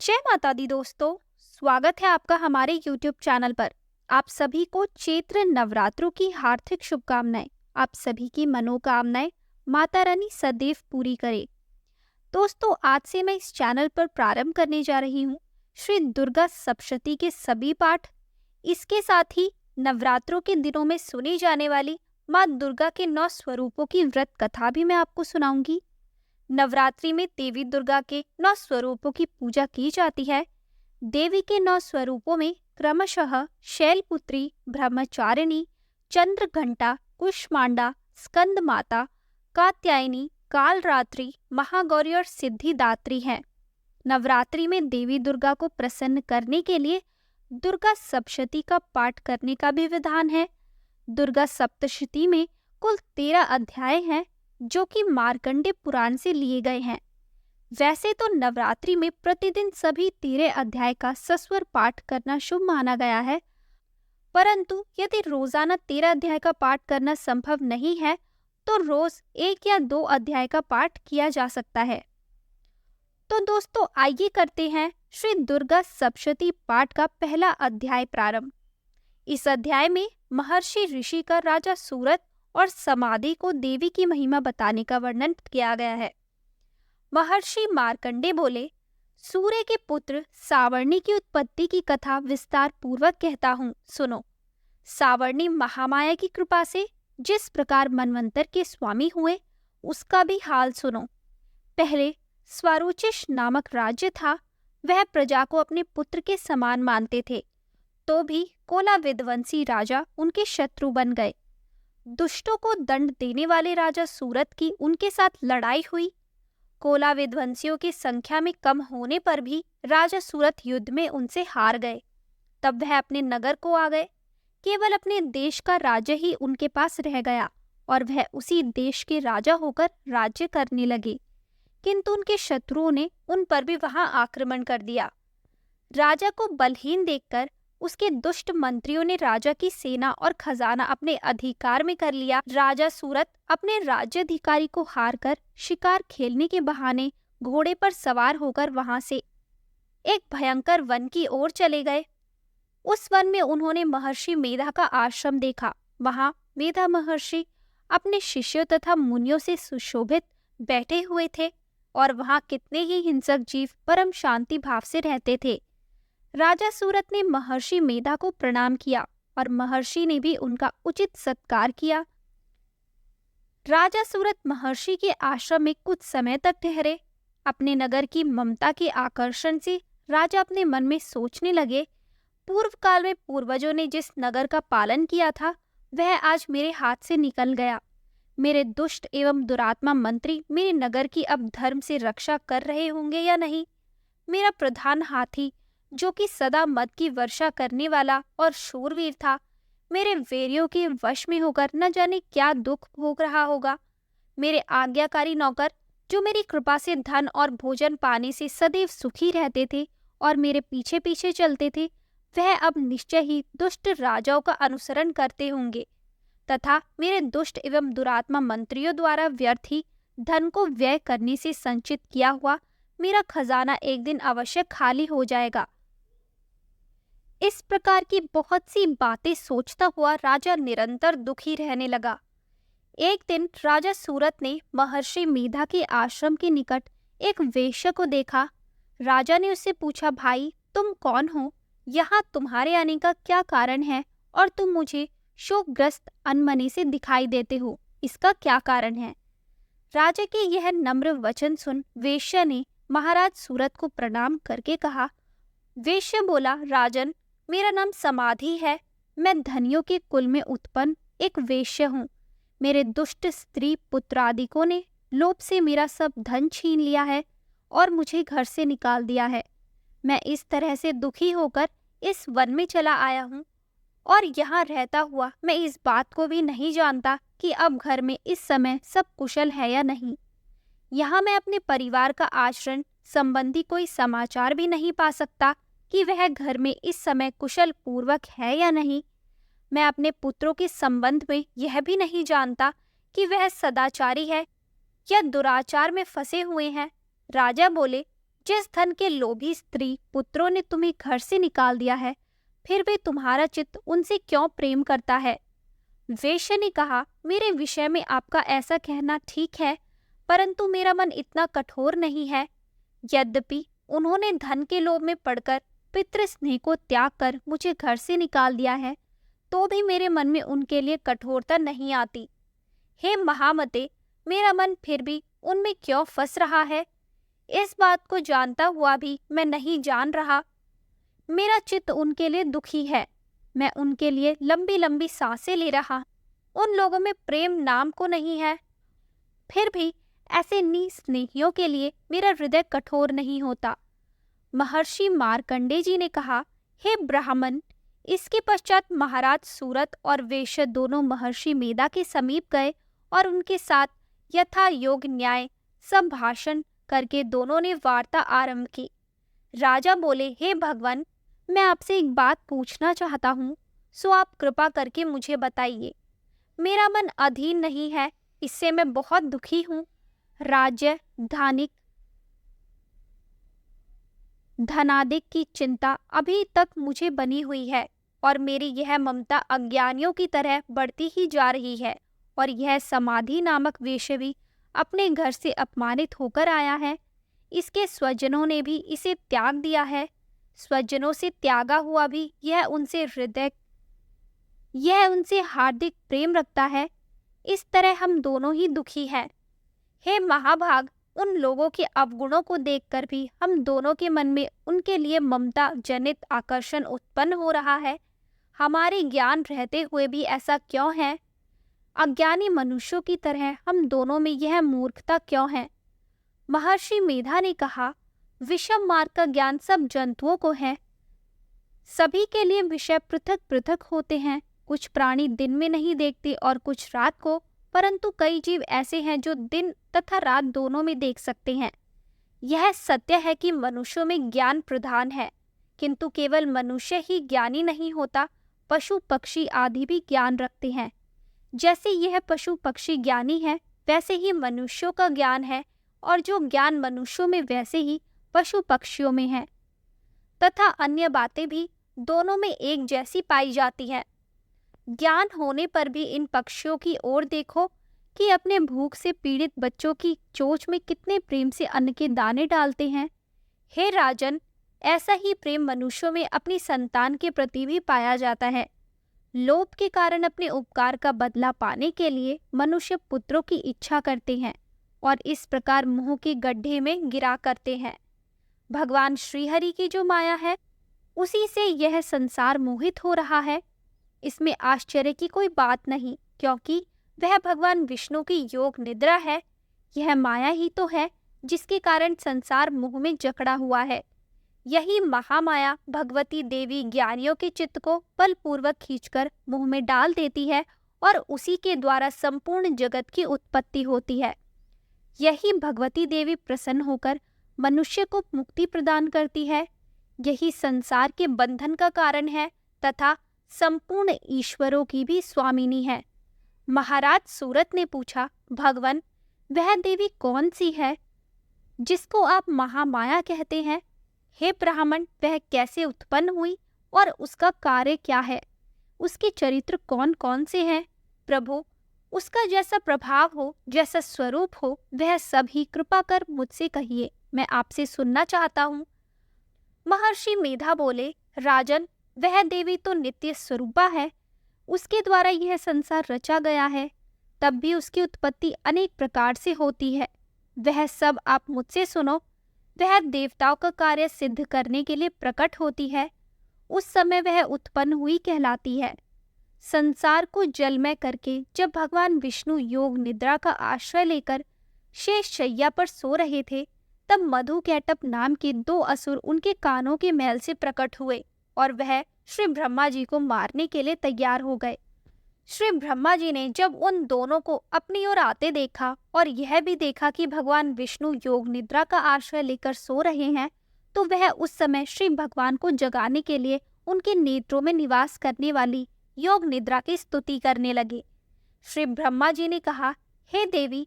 जय माता दी दोस्तों। स्वागत है आपका हमारे YouTube चैनल पर। आप सभी को चैत्र नवरात्रों की हार्दिक शुभकामनाएं। आप सभी की मनोकामनाएं माता रानी सदैव पूरी करे। दोस्तों, आज से मैं इस चैनल पर प्रारंभ करने जा रही हूँ श्री दुर्गा सप्तशती के सभी पाठ। इसके साथ ही नवरात्रों के दिनों में सुनी जाने वाली माँ दुर्गा के 9 स्वरूपों की व्रत कथा भी मैं आपको सुनाऊंगी। नवरात्रि में देवी दुर्गा के 9 स्वरूपों की पूजा की जाती है। देवी के 9 स्वरूपों में क्रमशः शैलपुत्री, ब्रह्मचारिणी, चंद्रघंटा, कुष्मांडा, स्कंद माता, कात्यायनी, कालरात्रि, महागौरी और सिद्धिदात्री हैं। नवरात्रि में देवी दुर्गा को प्रसन्न करने के लिए दुर्गा सप्तशती का पाठ करने का भी विधान है। दुर्गा सप्तशती में कुल 13 अध्याय हैं जो कि मार्कंडे पुराण से लिए गए हैं। वैसे तो नवरात्रि में प्रतिदिन सभी 13 अध्याय का सस्वर पाठ करना शुभ माना गया है, परंतु यदि रोजाना 13 अध्याय का पाठ करना संभव नहीं है तो रोज 1 या 2 अध्याय का पाठ किया जा सकता है। तो दोस्तों, आइए करते हैं श्री दुर्गा सप्तशती पाठ का पहला अध्याय प्रारंभ। इस अध्याय में महर्षि ऋषि का राजा सूरत और समाधि को देवी की महिमा बताने का वर्णन किया गया है। महर्षि मार्कंडे बोले, सूर्य के पुत्र सावर्णी की उत्पत्ति की कथा विस्तार पूर्वक कहता हूँ, सुनो। सावर्णी महामाया की कृपा से जिस प्रकार मनवंतर के स्वामी हुए उसका भी हाल सुनो। पहले स्वारोचिष नामक राज्य था। वह प्रजा को अपने पुत्र के समान मानते थे, तो भी कोला विध्वंसी राजा उनके शत्रु बन गए। दुष्टों को दंड देने वाले राजा सूरत की उनके साथ लड़ाई हुई। कोला विध्वंसियों की संख्या में कम होने पर भी राजा सूरत युद्ध में उनसे हार गए। तब वह अपने नगर को आ गए। केवल अपने देश का राज्य ही उनके पास रह गया और वह उसी देश के राजा होकर राज्य करने लगे, किंतु उनके शत्रुओं ने उन पर भी वहां आक्रमण कर दिया। राजा को बलहीन देखकर उसके दुष्ट मंत्रियों ने राजा की सेना और खजाना अपने अधिकार में कर लिया। राजा सूरत अपने राज्याधिकारी को हारकर शिकार खेलने के बहाने घोड़े पर सवार होकर वहां से एक भयंकर वन की ओर चले गए। उस वन में उन्होंने महर्षि मेधा का आश्रम देखा। वहां मेधा महर्षि अपने शिष्यों तथा मुनियों से सुशोभित बैठे हुए थे और वहां कितने ही हिंसक जीव परम शांति भाव से रहते थे। राजा सूरत ने महर्षि मेधा को प्रणाम किया और महर्षि ने भी उनका उचित सत्कार किया। राजा सूरत महर्षि के आश्रम में कुछ समय तक ठहरे। अपने नगर की ममता के आकर्षण से राजा अपने मन में सोचने लगे, पूर्व काल में पूर्वजों ने जिस नगर का पालन किया था वह आज मेरे हाथ से निकल गया। मेरे दुष्ट एवं दुरात्मा मंत्री मेरे नगर की अब धर्म से रक्षा कर रहे होंगे या नहीं। मेरा प्रधान हाथी, जो कि सदा मद की वर्षा करने वाला और शूरवीर था, मेरे वैरियों के वश में होकर न जाने क्या दुख भोग रहा होगा। मेरे आज्ञाकारी नौकर, जो मेरी कृपा से धन और भोजन पाने से सदैव सुखी रहते थे और मेरे पीछे पीछे चलते थे, वह अब निश्चय ही दुष्ट राजाओं का अनुसरण करते होंगे तथा मेरे दुष्ट एवं दुरात्मा मंत्रियों द्वारा व्यर्थ ही धन को व्यय करने से संचित किया हुआ मेरा खजाना एक दिन अवश्य खाली हो जाएगा। इस प्रकार की बहुत सी बातें सोचता हुआ राजा निरंतर दुखी रहने लगा। एक दिन राजा सूरत ने महर्षि मेधा के आश्रम के निकट एक वेश्या को देखा। राजा ने उससे पूछा, भाई तुम कौन हो? यहाँ तुम्हारे आने का क्या कारण है और तुम मुझे शोकग्रस्त अनमने से दिखाई देते हो, इसका क्या कारण है? राजा के यह नम्र वचन सुन वेश्या ने महाराज सूरत को प्रणाम करके कहा। वेश्या बोला, राजन, मेरा नाम समाधि है। मैं धनियों के कुल में उत्पन्न एक वेश्या हूँ। मेरे दुष्ट स्त्री पुत्रादिकों ने लोभ से मेरा सब धन छीन लिया है और मुझे घर से निकाल दिया है। मैं इस तरह से दुखी होकर इस वन में चला आया हूँ और यहाँ रहता हुआ मैं इस बात को भी नहीं जानता कि अब घर में इस समय सब कुशल है या नहीं। यहाँ मैं अपने परिवार का आचरण संबंधी कोई समाचार भी नहीं पा सकता कि वह घर में इस समय कुशल पूर्वक है या नहीं। मैं अपने पुत्रों के संबंध में यह भी नहीं जानता कि वह सदाचारी है या दुराचार में फंसे हुए हैं। राजा बोले, जिस धन के लोभी स्त्री पुत्रों ने तुम्हें घर से निकाल दिया है, फिर भी तुम्हारा चित्त उनसे क्यों प्रेम करता है? वेश्या ने कहा, मेरे विषय में आपका ऐसा कहना ठीक है, परंतु मेरा मन इतना कठोर नहीं है। यद्यपि उन्होंने धन के लोभ में पड़कर पितृ स्नेह को त्याग कर मुझे घर से निकाल दिया है, तो भी मेरे मन में उनके लिए कठोरता नहीं आती। हे महामते, मेरा मन फिर भी उनमें क्यों फंस रहा है? इस बात को जानता हुआ भी मैं नहीं जान रहा। मेरा चित्त उनके लिए दुखी है। मैं उनके लिए लंबी लंबी सांसें ले रहा। उन लोगों में प्रेम नाम को नहीं है। फिर भी ऐसे निस्नेहियों के लिए मेरा हृदय कठोर नहीं होता। महर्षि मार्कंडेय जी ने कहा, हे ब्राह्मण, इसके पश्चात महाराज सूरत और वेश्य दोनों महर्षि मेधा के समीप गए और उनके साथ यथा योग न्याय संभाषण करके दोनों ने वार्ता आरंभ की। राजा बोले, हे भगवान, मैं आपसे एक बात पूछना चाहता हूँ, सो आप कृपा करके मुझे बताइए। मेरा मन अधीन नहीं है, इससे मैं बहुत दुखी हूँ। राज्य धनादिक की चिंता अभी तक मुझे बनी हुई है और मेरी यह ममता अज्ञानियों की तरह बढ़ती ही जा रही है। और यह समाधि नामक वेश्य भी अपने घर से अपमानित होकर आया है। इसके स्वजनों ने भी इसे त्याग दिया है। स्वजनों से त्यागा हुआ भी यह उनसे हार्दिक प्रेम रखता है। इस तरह हम दोनों ही दुखी हैं। हे महाभाग, उन लोगों के अवगुणों को देखकर भी हम दोनों के मन में उनके लिए ममता जनित आकर्षण उत्पन्न हो रहा है। हमारे ज्ञान रहते हुए भी ऐसा क्यों है? अज्ञानी मनुष्यों की तरह हम दोनों में यह मूर्खता क्यों है? महर्षि मेधा ने कहा, विषम मार्ग का ज्ञान सब जंतुओं को है। सभी के लिए विषय पृथक पृथक होते हैं। कुछ प्राणी दिन में नहीं देखते और कुछ रात को, परंतु कई जीव ऐसे हैं जो दिन तथा रात दोनों में देख सकते हैं। यह सत्य है कि मनुष्यों में ज्ञान प्रधान है, किंतु केवल मनुष्य ही ज्ञानी नहीं होता, पशु पक्षी आदि भी ज्ञान रखते हैं। जैसे यह पशु पक्षी ज्ञानी है, वैसे ही मनुष्यों का ज्ञान है, और जो ज्ञान मनुष्यों में वैसे ही पशु पक्षियों में है। तथा अन्य बातें भी दोनों में एक जैसी पाई जाती है। ज्ञान होने पर भी इन पक्षियों की ओर देखो कि अपने भूख से पीड़ित बच्चों की चोंच में कितने प्रेम से अन्न के दाने डालते हैं। हे राजन, ऐसा ही प्रेम मनुष्यों में अपनी संतान के प्रति भी पाया जाता है। लोभ के कारण अपने उपकार का बदला पाने के लिए मनुष्य पुत्रों की इच्छा करते हैं और इस प्रकार मोह के गड्ढे में गिरा करते हैं। भगवान श्रीहरि की जो माया है, उसी से यह संसार मोहित हो रहा है। इसमें आश्चर्य की कोई बात नहीं, क्योंकि वह भगवान विष्णु की योग निद्रा है। यह माया ही तो है जिसके कारण संसार मोह में जकड़ा हुआ है। यही महामाया भगवती देवी ज्ञानियों के चित्त को बलपूर्वक खींचकर मुंह में डाल देती है और उसी के द्वारा संपूर्ण जगत की उत्पत्ति होती है। यही भगवती देवी प्रसन्न होकर मनुष्य को मुक्ति प्रदान करती है। यही संसार के बंधन का कारण है तथा संपूर्ण ईश्वरों की भी स्वामिनी है। महाराज सूरत ने पूछा, भगवान, वह देवी कौन सी है जिसको आप महामाया कहते हैं? हे ब्राह्मण, वह कैसे उत्पन्न हुई और उसका कार्य क्या है? उसके चरित्र कौन कौन से हैं? प्रभु, उसका जैसा प्रभाव हो, जैसा स्वरूप हो, वह सब ही कृपा कर मुझसे कहिए, मैं आपसे सुनना चाहता हूँ। महर्षि मेधा बोले, राजन, वह देवी तो नित्य स्वरूपा है। उसके द्वारा यह संसार रचा गया है, तब भी उसकी उत्पत्ति अनेक प्रकार से होती है। वह सब आप मुझसे सुनो। वह देवताओं का कार्य सिद्ध करने के लिए प्रकट होती है। उस समय वह उत्पन्न हुई कहलाती है। संसार को जलमय करके जब भगवान विष्णु योग निद्रा का आश्रय लेकर शेष शैया पर सो रहे थे, तब मधुकैटभ नाम के 2 असुर उनके कानों के मैल से प्रकट हुए और वह श्री ब्रह्मा जी को मारने के लिए तैयार हो गए। श्री ब्रह्मा जी ने जब उन दोनों को अपनी ओर आते देखा और यह भी देखा कि भगवान विष्णु योग निद्रा का आश्रय लेकर सो रहे हैं, तो वह उस समय श्री भगवान को जगाने के लिए उनके नेत्रों में निवास करने वाली योग निद्रा की स्तुति करने लगे। श्री ब्रह्मा जी ने कहा, हे देवी,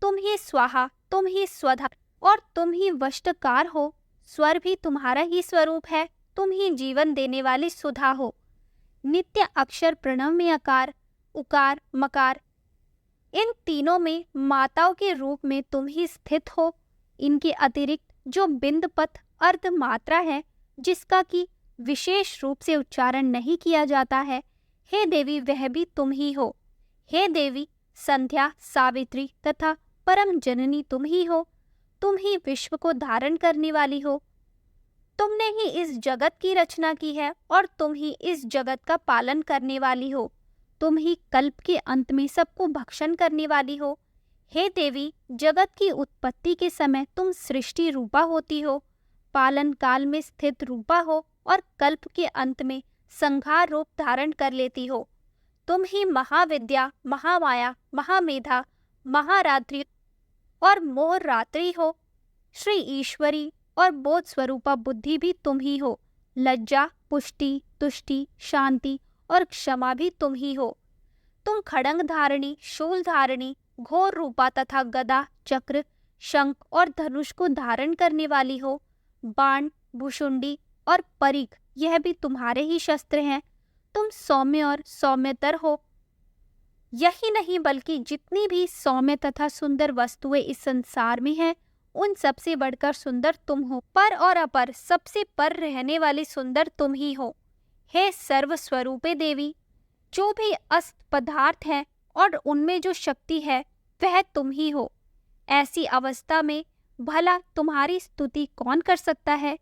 तुम ही स्वाहा, तुम ही स्वधा और तुम ही वशटकार हो। स्वर भी तुम्हारा ही स्वरूप है। तुम ही जीवन देने वाली सुधा हो। नित्य अक्षर प्रणव में अकार, उकार, मकार, इन तीनों में माताओं के रूप में तुम ही स्थित हो। इनके अतिरिक्त जो बिंद पथ अर्ध मात्रा है, जिसका कि विशेष रूप से उच्चारण नहीं किया जाता है, हे देवी वह भी तुम ही हो। हे देवी, संध्या, सावित्री तथा परम जननी तुम ही हो। तुम ही विश्व को धारण करने वाली हो। तुमने ही इस जगत की रचना की है और तुम ही इस जगत का पालन करने वाली हो। तुम ही कल्प के अंत में सबको भक्षण करने वाली हो। हे देवी, जगत की उत्पत्ति के समय तुम सृष्टि रूपा होती हो, पालन काल में स्थित रूपा हो और कल्प के अंत में संहार रूप धारण कर लेती हो। तुम ही महाविद्या, महामाया, महामेधा, महारात्रि और मोहरात्रि हो। श्री ईश्वरी और बोध स्वरूपा बुद्धि भी तुम ही हो। लज्जा, पुष्टि, तुष्टि, शांति और क्षमा भी तुम ही हो। तुम खड़ंग धारणी, शूल धारणी, घोर रूपा तथा गदा, चक्र, शंख और धनुष को धारण करने वाली हो। बाण, भुशुंडी और परिघ यह भी तुम्हारे ही शस्त्र हैं। तुम सौम्य और सौम्यतर हो। यही नहीं बल्कि जितनी भी सौम्य तथा सुंदर वस्तुएं इस संसार में हैं, उन सबसे बढ़कर सुंदर तुम हो। पर और अपर सबसे पर रहने वाली सुंदर तुम ही हो। हे सर्व स्वरूपे देवी, जो भी अस्त पदार्थ है और उनमें जो शक्ति है वह तुम ही हो। ऐसी अवस्था में भला तुम्हारी स्तुति कौन कर सकता है।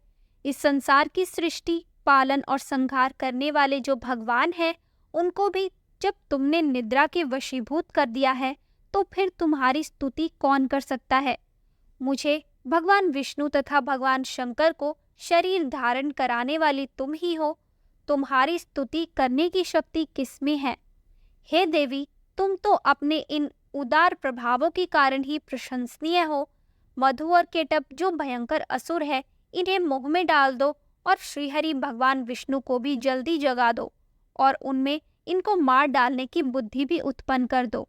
इस संसार की सृष्टि, पालन और संहार करने वाले जो भगवान हैं, उनको भी जब तुमने निद्रा के वशीभूत कर दिया है, तो फिर तुम्हारी स्तुति कौन कर सकता है। मुझे भगवान विष्णु तथा भगवान शंकर को शरीर धारण कराने वाली तुम ही हो। तुम्हारी स्तुति करने की शक्ति किसमें है। हे देवी, तुम तो अपने इन उदार प्रभावों के कारण ही प्रशंसनीय हो। मधु और केटप जो भयंकर असुर है, इन्हें मुंह में डाल दो और श्रीहरि भगवान विष्णु को भी जल्दी जगा दो और उनमें इनको मार डालने की बुद्धि भी उत्पन्न कर दो।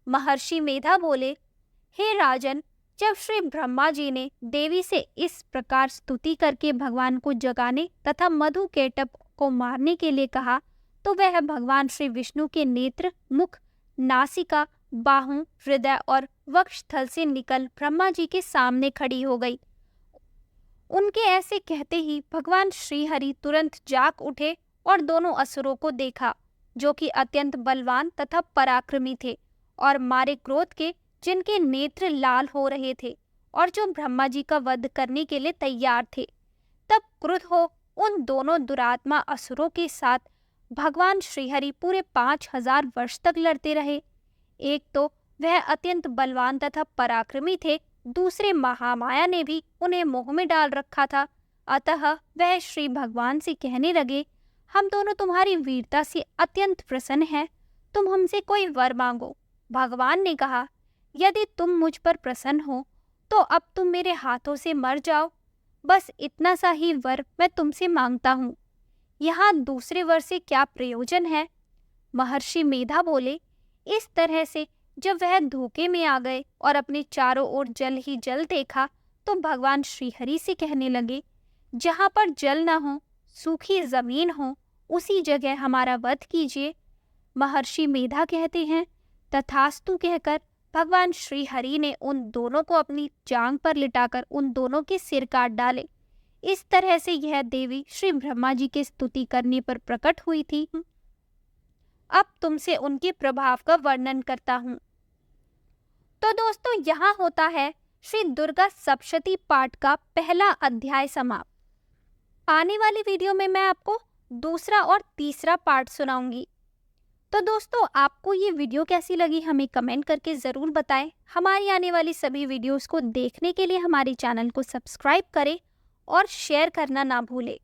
महर्षि मेधा बोले, हे राजन, जब श्री ब्रह्मा जी ने देवी से इस प्रकार स्तुति करके भगवान को जगाने तथा मधु केटप को मारने के लिए कहा, तो वह भगवान श्री विष्णु के नेत्र, मुख, नासिका, बाहों, हृदय और वक्षस्थल से निकल ब्रह्मा जी के सामने खड़ी हो गई। उनके ऐसे कहते ही भगवान श्रीहरि तुरंत जाग उठे और दोनों असुरों को देखा, जो कि अत्यंत बलवान तथा पराक्रमी थे और मारे क्रोध के, जिनके नेत्र लाल हो रहे थे और जो ब्रह्मा जी का वध करने के लिए तैयार थे। तब क्रुद्ध हो उन दोनों दुरात्मा असुरों के साथ भगवान श्रीहरि पूरे 5000 वर्ष तक लड़ते रहे। एक तो वह अत्यंत बलवान तथा पराक्रमी थे, दूसरे महामाया ने भी उन्हें मोह में डाल रखा था। अतः वह श्री भगवान से कहने लगे, हम दोनों तुम्हारी वीरता से अत्यंत प्रसन्न हैं, तुम हमसे कोई वर मांगो। भगवान ने कहा, यदि तुम मुझ पर प्रसन्न हो तो अब तुम मेरे हाथों से मर जाओ। बस इतना सा ही वर मैं तुमसे मांगता हूँ। यहाँ दूसरे वर से क्या प्रयोजन है। महर्षि मेधा बोले, इस तरह से जब वह धोखे में आ गए और अपने चारों ओर जल ही जल देखा, तो भगवान श्रीहरि से कहने लगे, जहाँ पर जल न हो, सूखी जमीन हो, उसी जगह हमारा वध कीजिए। महर्षि मेधा कहते हैं, तथास्तु कहकर भगवान श्रीहरि ने उन दोनों को अपनी जांग पर लिटाकर उन दोनों के सिर काट डाले। इस तरह से यह देवी श्री ब्रह्मा जी के स्तुति करने पर प्रकट हुई थी। अब तुमसे उनके प्रभाव का वर्णन करता हूँ। तो दोस्तों, यहाँ होता है श्री दुर्गा सप्तशती पाठ का पहला अध्याय समाप्त। आने वाली वीडियो में मैं आपको दूसरा और तीसरा पार्ट सुनाऊंगी। तो दोस्तों, आपको ये वीडियो कैसी लगी हमें कमेंट करके ज़रूर बताएं। हमारी आने वाली सभी वीडियोस को देखने के लिए हमारे चैनल को सब्सक्राइब करें और शेयर करना ना भूलें।